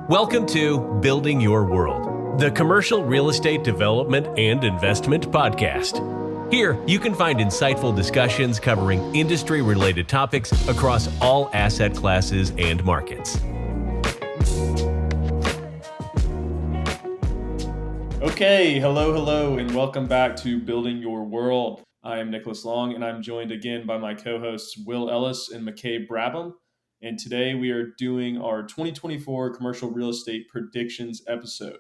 Welcome to Building Your World, the commercial real estate development and investment podcast. Here, you can find insightful discussions covering industry-related topics across all asset classes and markets. Okay, hello, and welcome back to Building Your World. I am Nicholas Long, and I'm joined again by my co-hosts Will Ellis and McKay Brabham. And today we are doing our 2024 commercial real estate predictions episode.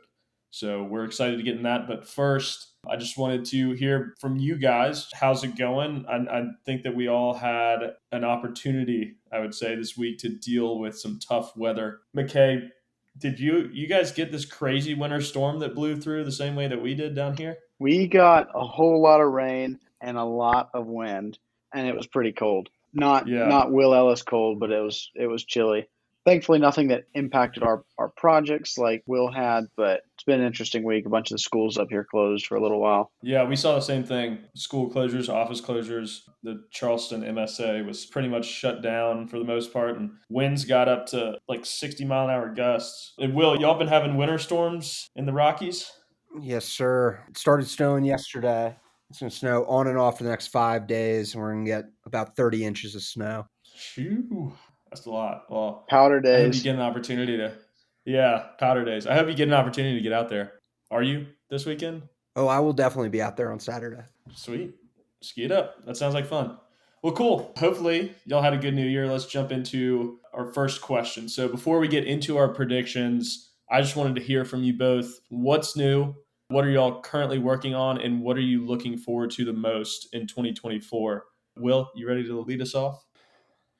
So we're excited to get in that. But first, I just wanted to hear from you guys. How's it going? I think that we all had an opportunity, I would say, this week to deal with some tough weather. McKay, did you guys get this crazy winter storm that blew through the same way that we did down here? We got a whole lot of rain and a lot of wind, and it was pretty cold. Not Will Ellis cold, but it was chilly. Thankfully, nothing that impacted our projects like Will had, but it's been an interesting week. A bunch of the schools up here closed for a little while. Yeah, we saw the same thing. School closures, office closures. The Charleston MSA was pretty much shut down for the most part, and winds got up to like 60-mile-an-hour gusts. And Will, y'all been having winter storms in the Rockies? Yes, sir. It started snowing yesterday. It's going to snow on and off for the next 5 days, and we're going to get about 30 inches of snow. Phew, that's a lot. Well, powder days. I hope you get an opportunity powder days. I hope you get an opportunity to get out there. Are you this weekend? Oh, I will definitely be out there on Saturday. Sweet. Ski it up. That sounds like fun. Well, cool. Hopefully, y'all had a good new year. Let's jump into our first question. So before we get into our predictions, I just wanted to hear from you both. What's new? What are y'all currently working on, and what are you looking forward to the most in 2024? Will, you ready to lead us off?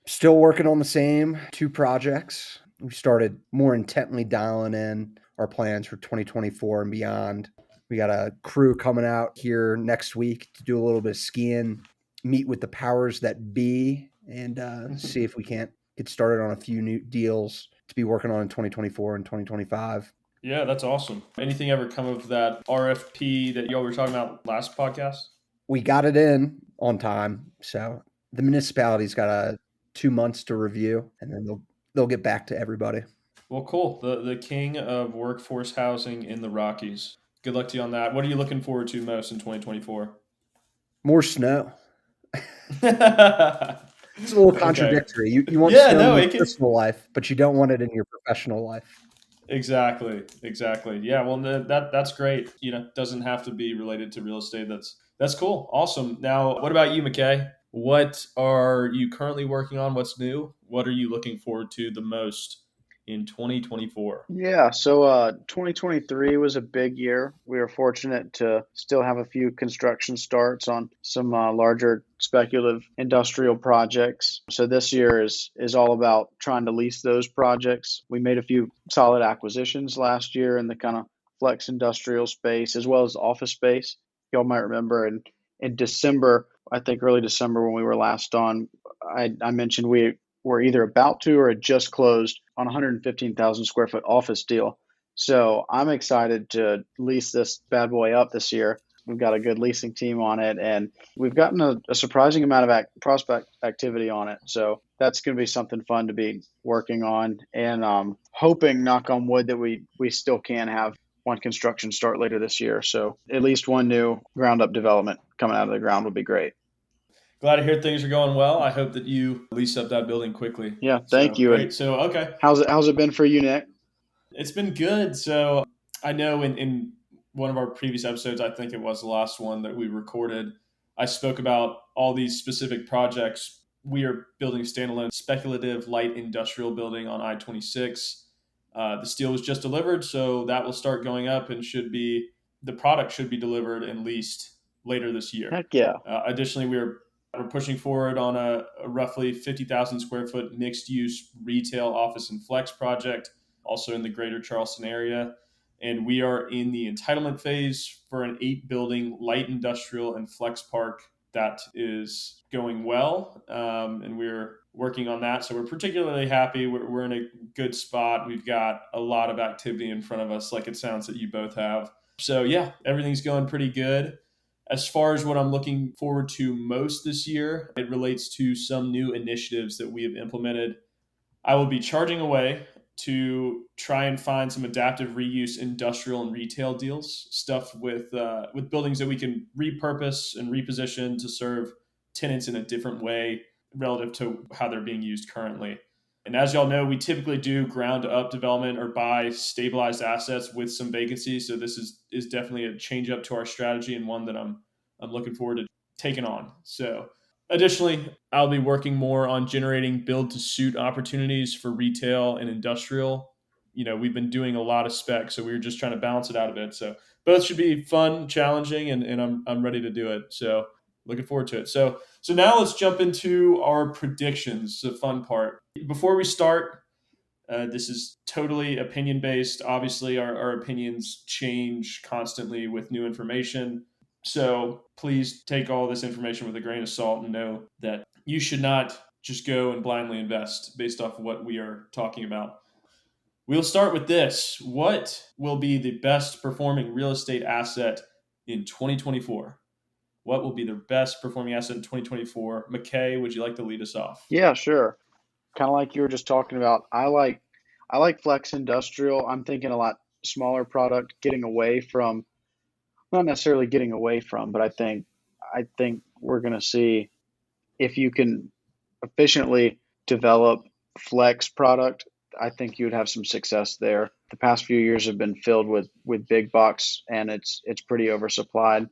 Still working on the same 2 projects. We started more intently dialing in our plans for 2024 and beyond. We got a crew coming out here next week to do a little bit of skiing, meet with the powers that be, and see if we can't get started on a few new deals to be working on in 2024 and 2025. Yeah, that's awesome. Anything ever come of that RFP that y'all were talking about last podcast? We got it in on time. So the municipality's got 2 months to review, and then they'll get back to everybody. Well, cool. The king of workforce housing in the Rockies. Good luck to you on that. What are you looking forward to most in 2024? More snow. It's a little contradictory. Okay. You want snow in your personal life, but you don't want it in your professional life. Exactly. Yeah, well, that's great. Doesn't have to be related to real estate. That's cool. Awesome. Now, what about you, McKay? What are you currently working on? What's new? What are you looking forward to the most in 2024? Yeah, so 2023 was a big year. We were fortunate to still have a few construction starts on some larger speculative industrial projects. So this year is all about trying to lease those projects. We made a few solid acquisitions last year in the kind of flex industrial space as well as office space. Y'all might remember in December, I think early December when we were last on, I mentioned we were either about to or had just closed on a 115,000 square foot office deal. So I'm excited to lease this bad boy up this year. We've got a good leasing team on it, and we've gotten a surprising amount of prospect activity on it. So that's going to be something fun to be working on, and hoping, knock on wood, that we still can have one construction start later this year. So at least one new ground up development coming out of the ground would be great. Glad to hear things are going well. I hope that you lease up that building quickly. Yeah, thank you. Great. So, okay. How's it been for you, Nick? It's been good. So I know in one of our previous episodes, I think it was the last one that we recorded, I spoke about all these specific projects. We are building a standalone speculative light industrial building on I-26. The steel was just delivered, so that will start going up and the product should be delivered and leased later this year. Heck yeah. Additionally, we're pushing forward on a roughly 50,000 square foot mixed use retail office and flex project, also in the greater Charleston area. And we are in the entitlement phase for an 8-building light industrial and flex park that is going well. And we're working on that. So we're particularly happy. We're in a good spot. We've got a lot of activity in front of us, like it sounds that you both have. So yeah, everything's going pretty good. As far as what I'm looking forward to most this year, it relates to some new initiatives that we have implemented. I will be charging away to try and find some adaptive reuse industrial and retail deals, stuff with buildings that we can repurpose and reposition to serve tenants in a different way relative to how they're being used currently. And as y'all know, we typically do ground up development or buy stabilized assets with some vacancies. So this is definitely a change up to our strategy, and one that I'm looking forward to taking on. So additionally, I'll be working more on generating build to suit opportunities for retail and industrial. We've been doing a lot of spec, so we were just trying to balance it out a bit. So both should be fun, challenging, and I'm ready to do it. So looking forward to it. So now let's jump into our predictions, the fun part. Before we start, this is totally opinion based. Obviously, our opinions change constantly with new information. So please take all this information with a grain of salt and know that you should not just go and blindly invest based off of what we are talking about. We'll start with this. What will be the best performing real estate asset in 2024? What will be the best performing asset in 2024? McKay, would you like to lead us off? Yeah, sure. Kind of like you were just talking about. I like flex industrial. I'm thinking a lot smaller product, getting away from, not necessarily getting away from, but I think we're going to see, if you can efficiently develop flex product, I think you would have some success there. The past few years have been filled with big box, and it's pretty oversupplied,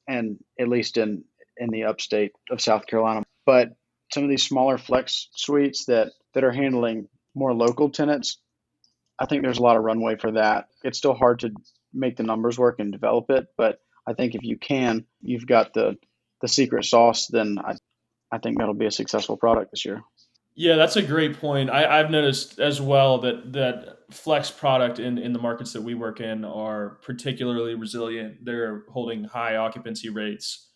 and at least in the upstate of South Carolina. But some of these smaller flex suites that are handling more local tenants, I think there's a lot of runway for that. It's still hard to make the numbers work and develop it, but I think if you've got the secret sauce, then I think that'll be a successful product this year. Yeah, that's a great point. I've noticed as well that flex product in the markets that we work in are particularly resilient. They're holding high occupancy rates,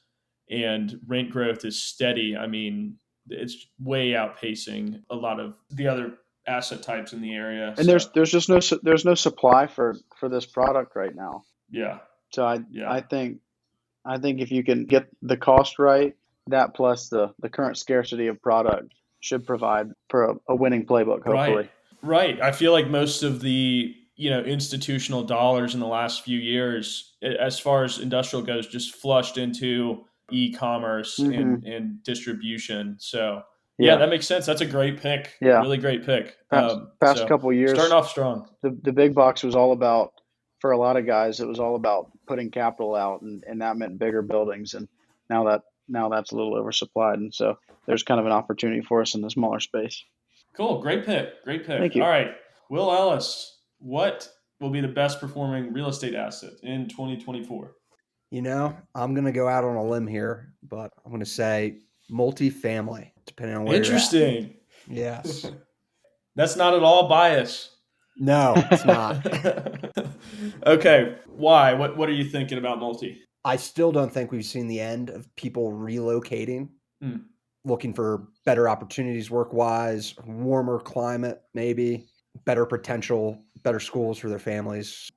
and rent growth is steady. I mean, it's way outpacing a lot of the other asset types in the area. And there's just no supply for this product right now. Yeah. So I think if you can get the cost right, that plus the current scarcity of product should provide for a winning playbook, hopefully. Right. I feel like most of the institutional dollars in the last few years, as far as industrial goes, just flushed into e-commerce and distribution. So yeah, that makes sense. That's a great pick. Yeah, really great pick. Past couple of years, starting off strong. The big box was all about, for a lot of guys, it was all about putting capital out, and that meant bigger buildings. And now that's a little oversupplied, and so there's kind of an opportunity for us in the smaller space. Cool. Great pick. Thank you. All right. Will Ellis, what will be the best performing real estate asset in 2024? I'm going to go out on a limb here, but I'm going to say multifamily, depending on where Interesting. you're at. Yes. That's not at all biased. No, it's not. Okay. Why? What are you thinking about multi? I still don't think we've seen the end of people relocating, looking for better opportunities work-wise, warmer climate, maybe, better potential, better schools for their families.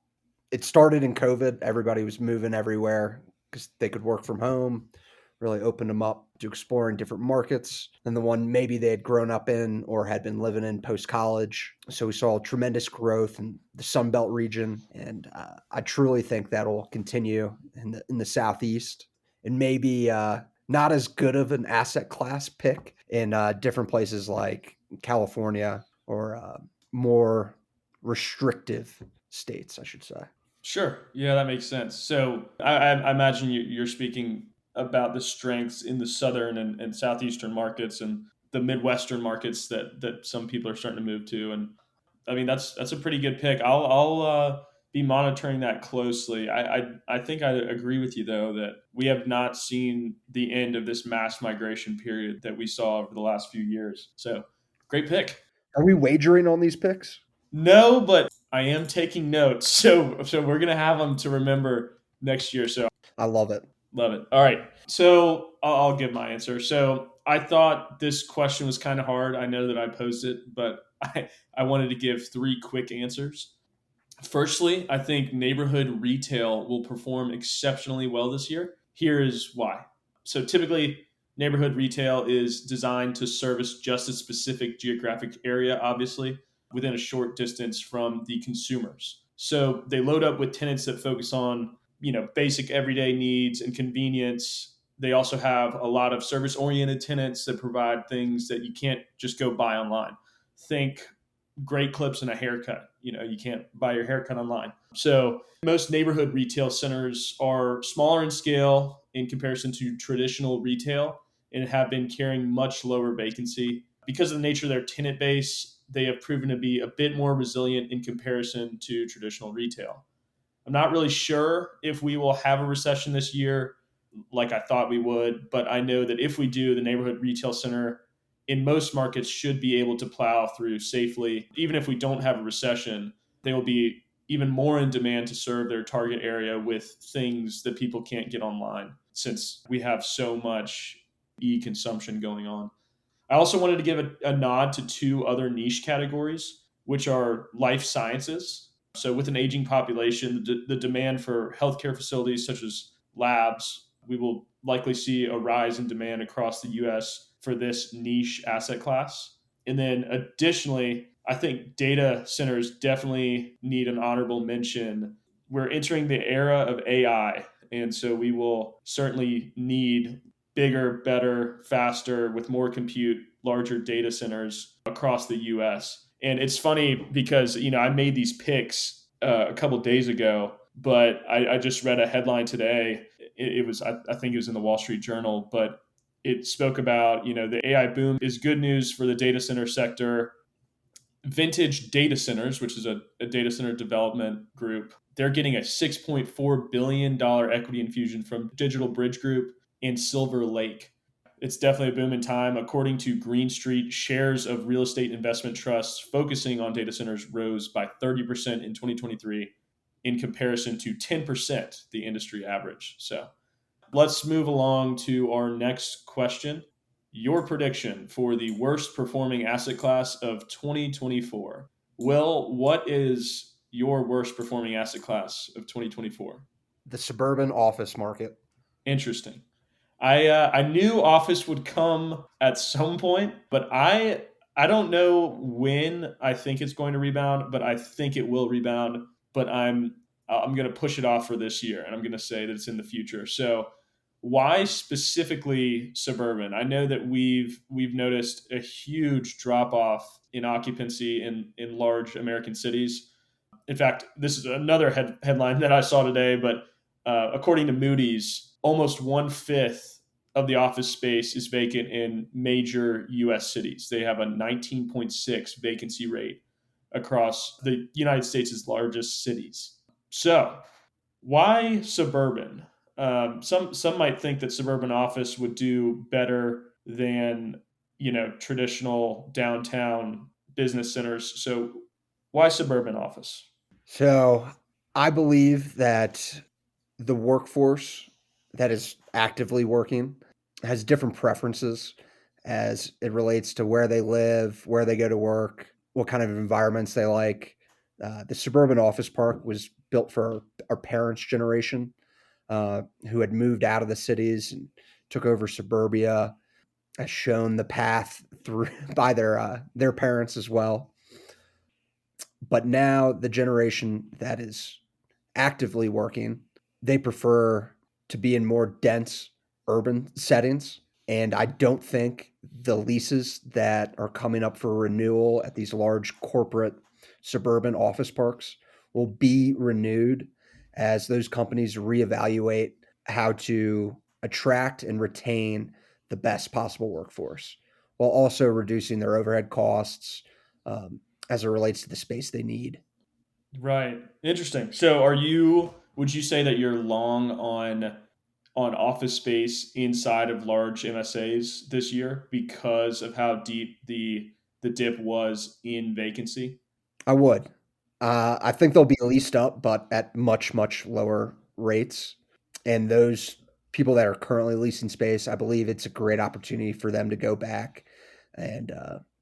It started in COVID. Everybody was moving everywhere because they could work from home, really opened them up to exploring different markets than the one maybe they had grown up in or had been living in post-college. So we saw tremendous growth in the Sun Belt region, and I truly think that'll continue in the Southeast, and maybe not as good of an asset class pick in different places like California or more restrictive states, I should say. Sure. Yeah, that makes sense. So I imagine you're speaking about the strengths in the southern and southeastern markets and the Midwestern markets that some people are starting to move to. And I mean, that's a pretty good pick. I'll be monitoring that closely. I think I agree with you, though, that we have not seen the end of this mass migration period that we saw over the last few years. So great pick. Are we wagering on these picks? No, but I am taking notes. So we're going to have them to remember next year. So I love it. Love it. All right. So I'll give my answer. So I thought this question was kind of hard. I know that I posed it, but I wanted to give 3 quick answers. Firstly, I think neighborhood retail will perform exceptionally well this year. Here is why. So typically, neighborhood retail is designed to service just a specific geographic area, obviously. within a short distance from the consumers. So they load up with tenants that focus on, basic everyday needs and convenience. They also have a lot of service-oriented tenants that provide things that you can't just go buy online. Think great clips and a haircut. You can't buy your haircut online. So most neighborhood retail centers are smaller in scale in comparison to traditional retail and have been carrying much lower vacancy. Because of the nature of their tenant base, they have proven to be a bit more resilient in comparison to traditional retail. I'm not really sure if we will have a recession this year like I thought we would, but I know that if we do, the neighborhood retail center in most markets should be able to plow through safely. Even if we don't have a recession, they will be even more in demand to serve their target area with things that people can't get online since we have so much e-consumption going on. I also wanted to give a nod to two other niche categories, which are life sciences. So with an aging population, the demand for healthcare facilities such as labs, we will likely see a rise in demand across the US for this niche asset class. And then additionally, I think data centers definitely need an honorable mention. We're entering the era of AI, and so we will certainly need bigger, better, faster, with more compute, larger data centers across the US. And it's funny because, I made these picks a couple days ago, but I just read a headline today. It was, I think it was in the Wall Street Journal, but it spoke about, the AI boom is good news for the data center sector. Vintage Data Centers, which is a data center development group, they're getting a $6.4 billion equity infusion from Digital Bridge Group and Silver Lake. It's definitely a boom in time. According to Green Street, shares of real estate investment trusts focusing on data centers rose by 30% in 2023 in comparison to 10%, the industry average. So let's move along to our next question. Your prediction for the worst performing asset class of 2024. Will, what is your worst performing asset class of 2024? The suburban office market. Interesting. I knew office would come at some point, but I don't know when I think it's going to rebound, but I think it will rebound. But I'm going to push it off for this year, and I'm going to say that it's in the future. So why specifically suburban? I know that we've noticed a huge drop off in occupancy in large American cities. In fact, this is another headline that I saw today, but according to Moody's, almost 1/5 of the office space is vacant in major U.S. cities. They have a 19.6 vacancy rate across the United States' largest cities. So why suburban? Some might think that suburban office would do better than traditional downtown business centers. So why suburban office? So I believe that the workforce that is actively working has different preferences as it relates to where they live, where they go to work, what kind of environments they like. The suburban office park was built for our parents' generation, who had moved out of the cities and took over suburbia, has shown the path through by their parents as well. But now the generation that is actively working, they prefer to be in more dense urban settings. And I don't think the leases that are coming up for renewal at these large corporate suburban office parks will be renewed as those companies reevaluate how to attract and retain the best possible workforce while also reducing their overhead costs as it relates to the space they need. Right. Interesting. So would you say that you're long on office space inside of large MSAs this year because of how deep the dip was in vacancy? I would. I think they'll be leased up, but at much, much lower rates. And those people that are currently leasing space, I believe it's a great opportunity for them to go back and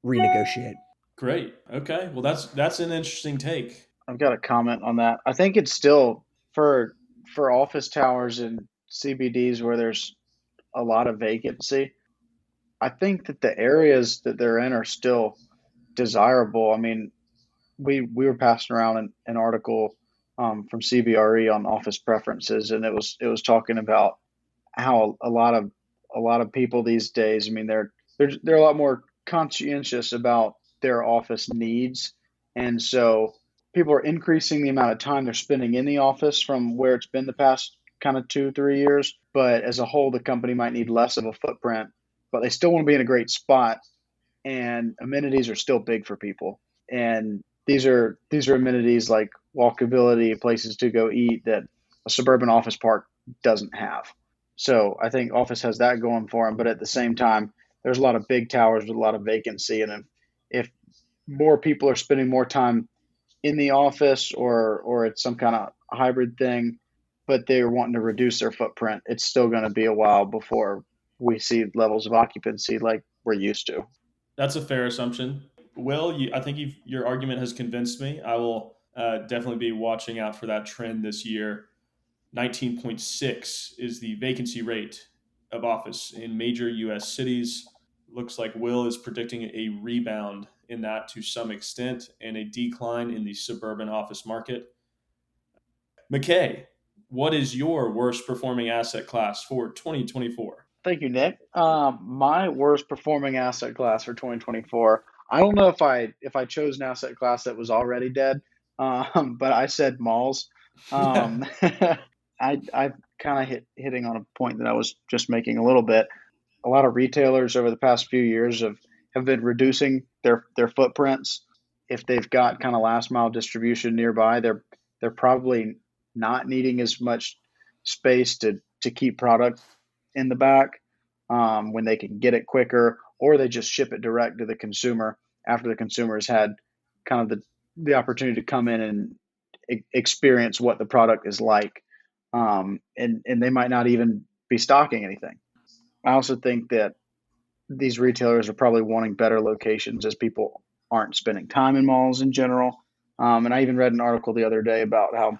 renegotiate. Great. Okay. Well, that's an interesting take. I've got a comment on that. I think it's still for office towers and CBDs where there's a lot of vacancy. I think that the areas that they're in are still desirable. I mean, we were passing around an article from CBRE on office preferences, and it was talking about how a lot of people these days. I mean, they're a lot more conscientious about their office needs, and so people are increasing the amount of time they're spending in the office from where it's been the past kind of 2 3 years. But as a whole, the company might need less of a footprint, but they still want to be in a great spot, and amenities are still big for people. And these are amenities like walkability, places to go eat that a suburban office park doesn't have. So I think office has that going for them, but at the same time, there's a lot of big towers with a lot of vacancy, and if more people are spending more time in the office, or it's some kind of hybrid thing, but they're wanting to reduce their footprint, it's still going to be a while before we see levels of occupancy like we're used to. That's a fair assumption. Will, I think your argument has convinced me. I will definitely be watching out for that trend this year. 19.6 is the vacancy rate of office in major U.S. cities. Looks like Will is predicting a rebound in that to some extent and a decline in the suburban office market. McKay, what is your worst performing asset class for 2024? Thank you, Nick. My worst performing asset class for 2024. I don't know if I chose an asset class that was already dead, but I said malls. Um, I kind of hitting on a point that I was just making a little bit. A lot of retailers over the past few years have been reducing their footprints. If they've got kind of last mile distribution nearby, they're probably not needing as much space to keep product in the back, when they can get it quicker, or they just ship it direct to the consumer after the consumer has had kind of the opportunity to come in and experience what the product is like, and they might not even be stocking anything. I also think that these retailers are probably wanting better locations as people aren't spending time in malls in general. And I even read an article the other day about how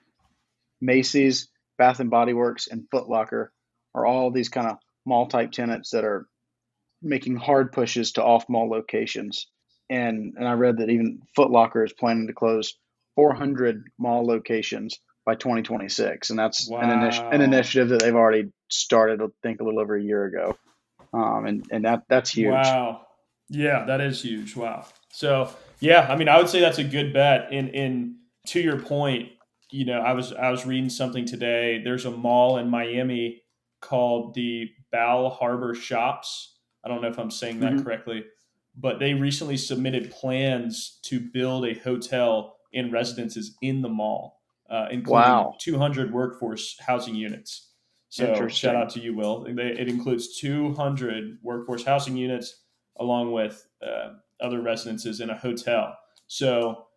Macy's, Bath and Body Works, and Foot Locker are all these kind of mall type tenants that are making hard pushes to off mall locations. And I read that even Foot Locker is planning to close 400 mall locations by 2026, and that's an Wow. initiative that they've already started, I think, a little over a year ago. And that's huge. Wow. Yeah, that is huge. Wow. So yeah, I mean, I would say that's a good bet. In to your point, I was reading something today. There's a mall in Miami called the Bal Harbor Shops. I don't know if I'm saying that Hmm. correctly, but they recently submitted plans to build a hotel and residences in the mall, including Wow, 200 workforce housing units. So shout out interesting. to you, Will. It includes 200 workforce housing units along with other residences in a hotel. So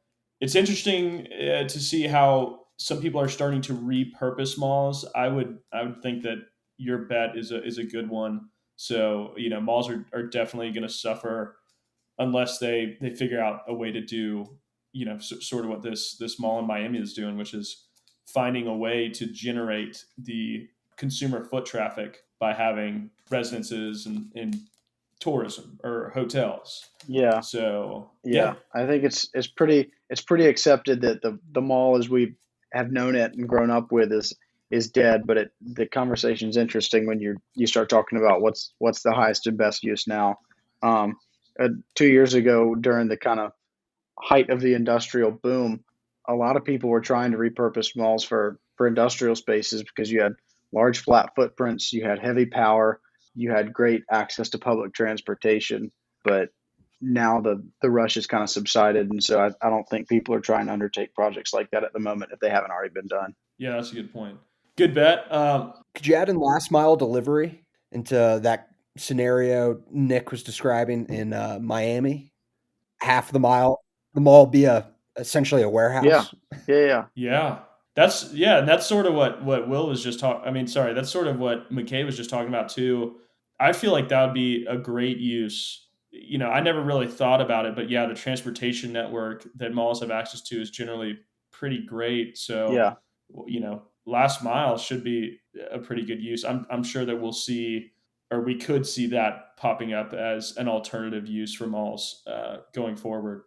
it's interesting to see how some people are starting to repurpose malls. I would think that your bet is a good one. So malls are definitely going to suffer unless they figure out a way to do sort of what this mall in Miami is doing, which is finding a way to generate the consumer foot traffic by having residences and tourism or hotels. Yeah, So yeah, yeah. I think it's pretty accepted that the mall as we have known it and grown up with is dead. But the conversation's interesting when you start talking about what's the highest and best use now. Um, 2 years ago, during the kind of height of the industrial boom, a lot of people were trying to repurpose malls for industrial spaces because you had large flat footprints, you had heavy power, you had great access to public transportation. But now the rush has kind of subsided, and so I don't think people are trying to undertake projects like that at the moment if they haven't already been done. yeah, that's a good point. Good bet. Could you add in last mile delivery into that scenario Nick was describing in Miami? Half the mall be essentially a Yeah, warehouse. yeah, yeah, Yeah. And that's sort of what Will was just talking. I mean, sorry, that's sort of what McKay was just talking about too. I feel like that would be a great use. I never really thought about it, but yeah, the transportation network that malls have access to is generally pretty great. So, yeah. last mile should be a pretty good use. I'm sure that we'll see, or we could see that popping up as an alternative use for malls going forward.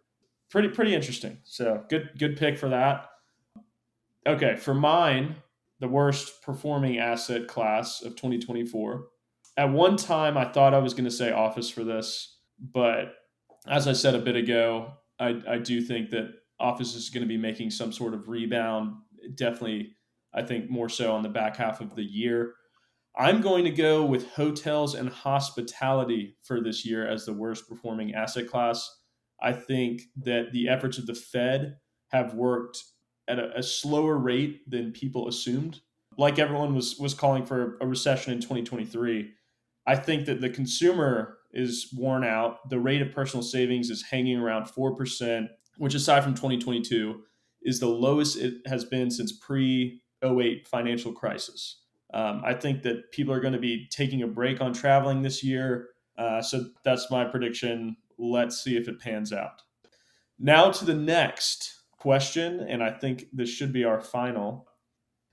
Pretty interesting. So good pick for that. Okay, for mine, the worst performing asset class of 2024. At one time, I thought I was going to say office for this, but as I said a bit ago, I do think that office is going to be making some sort of rebound. Definitely, I think more so on the back half of the year. I'm going to go with hotels and hospitality for this year as the worst performing asset class. I think that the efforts of the Fed have worked at a slower rate than people assumed. Like everyone was calling for a recession in 2023, I think that the consumer is worn out. The rate of personal savings is hanging around 4%, which aside from 2022 is the lowest it has been since pre-08 financial crisis. I think that people are going to be taking a break on traveling this year. So that's my prediction. Let's see if it pans out. Now to the next question, and I think this should be our final.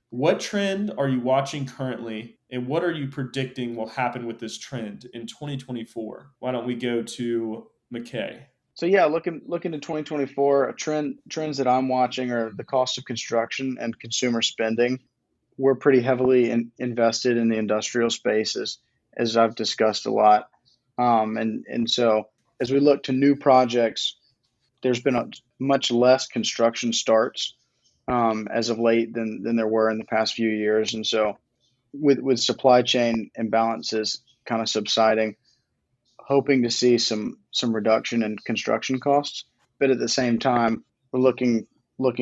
What trend are you watching currently, and what are you predicting will happen with this trend in 2024? Why don't we go to McKay? So yeah, looking to 2024, trends that I'm watching are the cost of construction and consumer spending. We're pretty heavily invested in the industrial spaces, as I've discussed a lot, and so as we look to new projects, there's been much less construction starts as of late than there were in the past few years, and so with supply chain imbalances kind of subsiding, hoping to see some reduction in construction costs, but at the same time, we're looking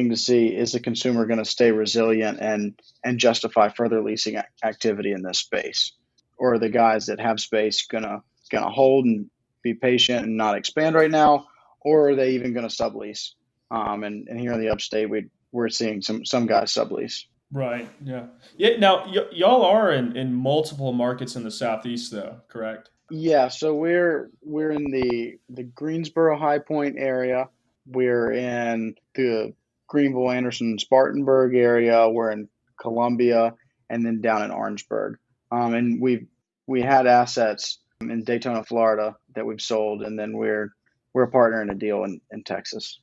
to see, is the consumer going to stay resilient and justify further leasing activity in this space, or are the guys that have space gonna hold and be patient and not expand right now, or are they even going to sublease? And here in the upstate, we're seeing some guys sublease. Right. Yeah. Yeah. Now, y'all are in multiple markets in the Southeast, though, correct? Yeah, so we're in the Greensboro High Point area. We're in the Greenville, Anderson, Spartanburg area. We're in Columbia, and then down in Orangeburg. And we had assets in Daytona, Florida that we've sold, and then we're a partner in a deal in Texas.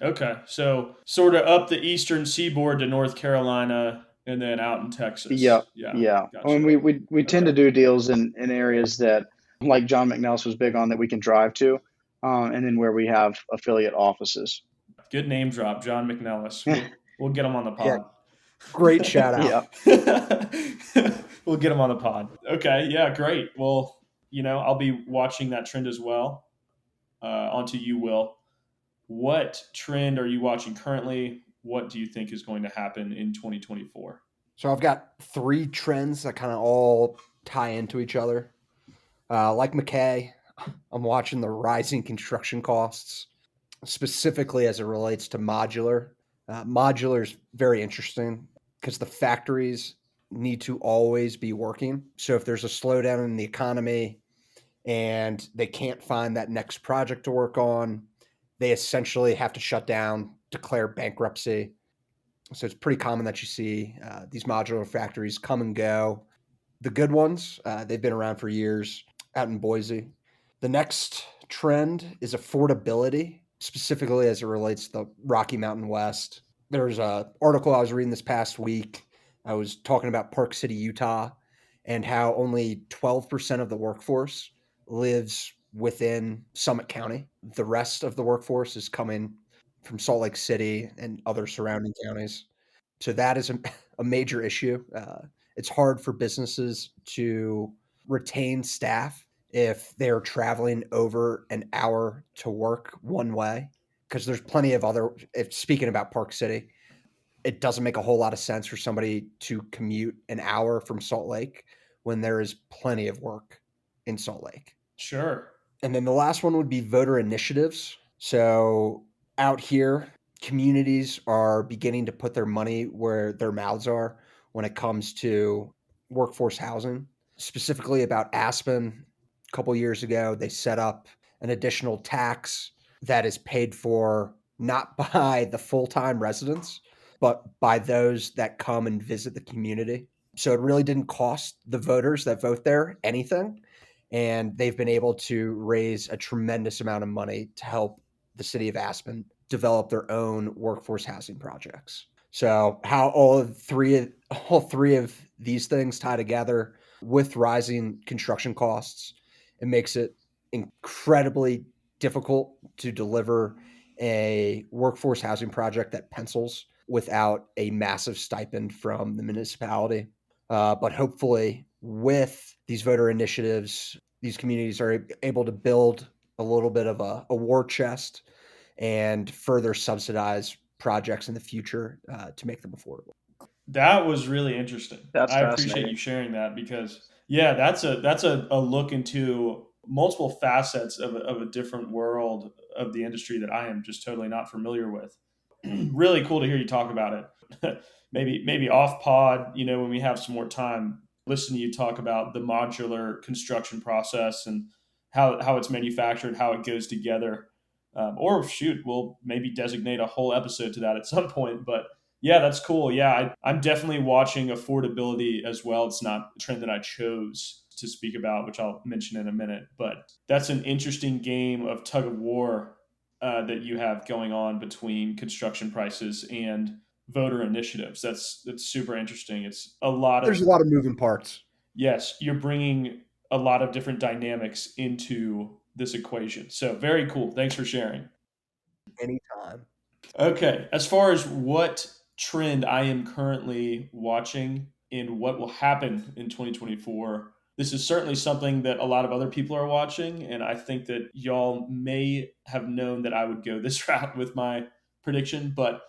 Okay. So sort of up the eastern seaboard to North Carolina and then out in Texas. Yep, Yeah. yeah. I Gotcha. mean, we tend Okay. to do deals in areas that, like John McNellis was big on, that we can drive to, and then where we have affiliate offices. Good name drop, John McNellis. We'll get him on the Yeah, pod. great shout out. Yeah. We'll get him on the pod. Okay. Yeah. Great. Well, I'll be watching that trend as well. On to you, Will. What trend are you watching currently? What do you think is going to happen in 2024? So I've got three trends that kind of all tie into each other. Like McKay, I'm watching the rising construction costs, specifically as it relates to modular. Modular is very interesting because the factories need to always be working. So if there's a slowdown in the economy and they can't find that next project to work on, they essentially have to shut down, declare bankruptcy. So it's pretty common that you see these modular factories come and go. The good ones, they've been around for years out in Boise. The next trend is affordability, specifically as it relates to the Rocky Mountain West. There's an article I was reading this past week. I was talking about Park City, Utah, and how only 12% of the workforce lives within Summit County. The rest of the workforce is coming from Salt Lake City and other surrounding counties. So that is a major issue. It's hard for businesses to retain staff if they're traveling over an hour to work one way, because there's plenty of other, if speaking about Park City, it doesn't make a whole lot of sense for somebody to commute an hour from Salt Lake when there is plenty of work in Salt Lake. Sure. And then the last one would be voter initiatives. So out here, communities are beginning to put their money where their mouths are when it comes to workforce housing. Specifically about Aspen, a couple years ago, they set up an additional tax that is paid for not by the full-time residents, but by those that come and visit the community. So it really didn't cost the voters that vote there anything. And they've been able to raise a tremendous amount of money to help the city of Aspen develop their own workforce housing projects. So how all three of these things tie together with rising construction costs, it makes it incredibly difficult to deliver a workforce housing project that pencils without a massive stipend from the municipality. But hopefully, with these voter initiatives, these communities are able to build a little bit of a war chest and further subsidize projects in the future to make them affordable. That was really interesting. That's I appreciate fascinating. you sharing that because that's a look into multiple facets of a different world of the industry that I am just totally not familiar with. Really cool to hear you talk about it. Maybe off pod, when we have some more time, listen to you talk about the modular construction process and how it's manufactured, how it goes together. Or shoot, we'll maybe designate a whole episode to that at some point. But yeah, that's cool. Yeah, I'm definitely watching affordability as well. It's not a trend that I chose to speak about, which I'll mention in a minute. But that's an interesting game of tug of war that you have going on between construction prices and voter initiatives. That's super interesting. It's a lot There's of, a lot of moving parts. yes, you're bringing a lot of different dynamics into this equation. So very cool. Thanks for sharing. Anytime. Okay, as far as what trend I am currently watching and what will happen in 2024, this is certainly something that a lot of other people are watching. And I think that y'all may have known that I would go this route with my prediction, but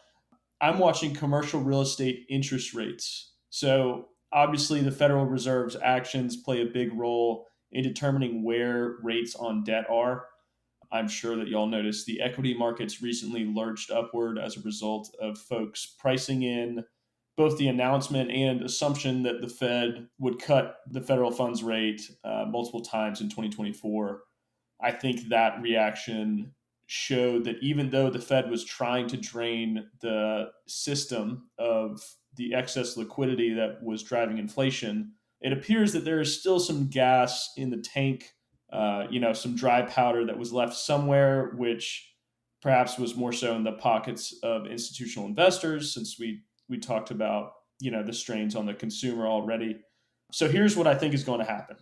I'm watching commercial real estate interest rates. So obviously, the Federal Reserve's actions play a big role in determining where rates on debt are. I'm sure that y'all noticed the equity markets recently lurched upward as a result of folks pricing in both the announcement and assumption that the Fed would cut the federal funds rate multiple times in 2024. I think that reaction showed that even though the Fed was trying to drain the system of the excess liquidity that was driving inflation, it appears that there is still some gas in the tank, some dry powder that was left somewhere, which perhaps was more so in the pockets of institutional investors, since we talked about the strains on the consumer already. So here's what I think is going to happen.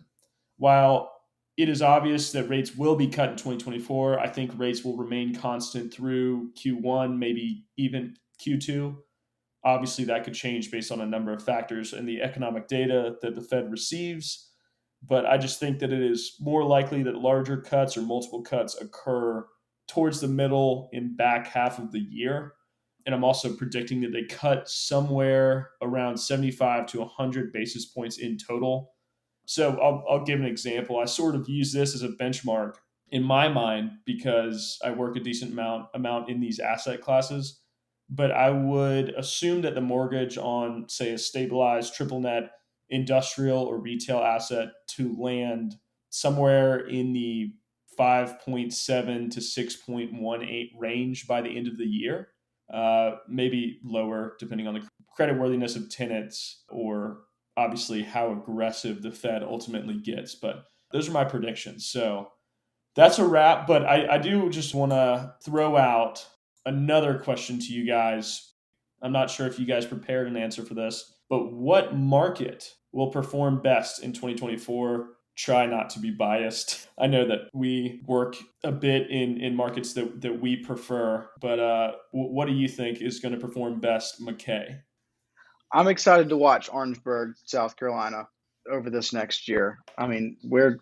While it is obvious that rates will be cut in 2024, I think rates will remain constant through Q1, maybe even Q2. Obviously, that could change based on a number of factors and the economic data that the Fed receives. But I just think that it is more likely that larger cuts or multiple cuts occur towards the middle and back half of the year. And I'm also predicting that they cut somewhere around 75 to 100 basis points in total. So I'll give an example. I sort of use this as a benchmark in my mind because I work a decent amount in these asset classes. But I would assume that the mortgage on, say, a stabilized triple net industrial or retail asset to land somewhere in the 5.7 to 6.18 range by the end of the year, maybe lower depending on the creditworthiness of tenants or obviously how aggressive the Fed ultimately gets. But those are my predictions. So that's a wrap. But I do just want to throw out another question to you guys. I'm not sure if you guys prepared an answer for this, but what market will perform best in 2024? Try not to be biased. I know that we work a bit in markets that we prefer, but what do you think is going to perform best, McKay? I'm excited to watch Orangeburg, South Carolina over this next year. I mean, we're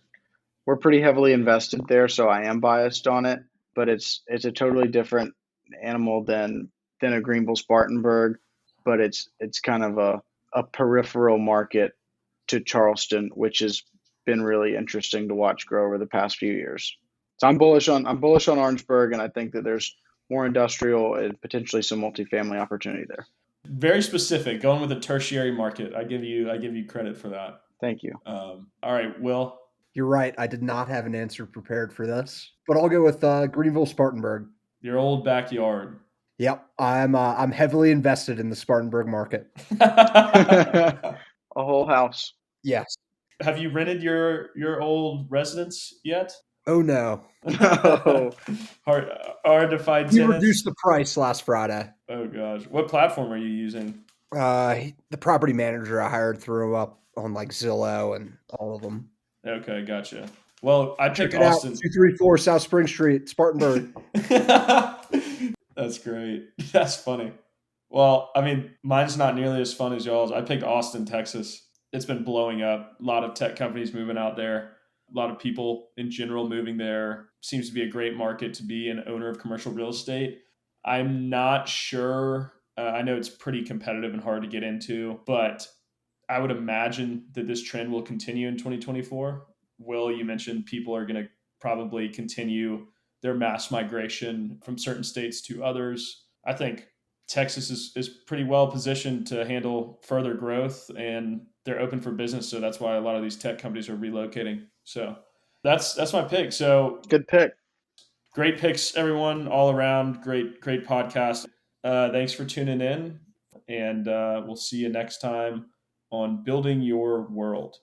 pretty heavily invested there, so I am biased on it, but it's a totally different animal than a Greenville Spartanburg, but it's kind of a peripheral market to Charleston, which has been really interesting to watch grow over the past few years. So I'm bullish on Orangeburg, and I think that there's more industrial and potentially some multifamily opportunity there. Very specific, going with a tertiary market. I give you credit for that. Thank you. All right, Will. You're right. I did not have an answer prepared for this, but I'll go with Greenville Spartanburg. Your old backyard. Yep, I'm heavily invested in the Spartanburg market. A whole house. Yes. Have you rented your old residence yet? Oh no. Oh, hard to find We tenants. reduced the price last Friday. Oh gosh, what platform are you using? The property manager I hired threw up on like Zillow and all of them. Okay, gotcha. Well, I Check picked it out. Austin. 234 South Spring Street, Spartanburg. That's great. That's funny. Well, I mean, mine's not nearly as fun as y'all's. I picked Austin, Texas. It's been blowing up. A lot of tech companies moving out there. A lot of people in general moving there. Seems to be a great market to be an owner of commercial real estate. I'm not sure. I know it's pretty competitive and hard to get into, but I would imagine that this trend will continue in 2024. Will, you mentioned people are going to probably continue their mass migration from certain states to others. I think Texas is pretty well positioned to handle further growth, and they're open for business. So that's why a lot of these tech companies are relocating. So that's my pick. So good pick. great picks, everyone, all around. Great podcast. Thanks for tuning in, and we'll see you next time on Building Your World.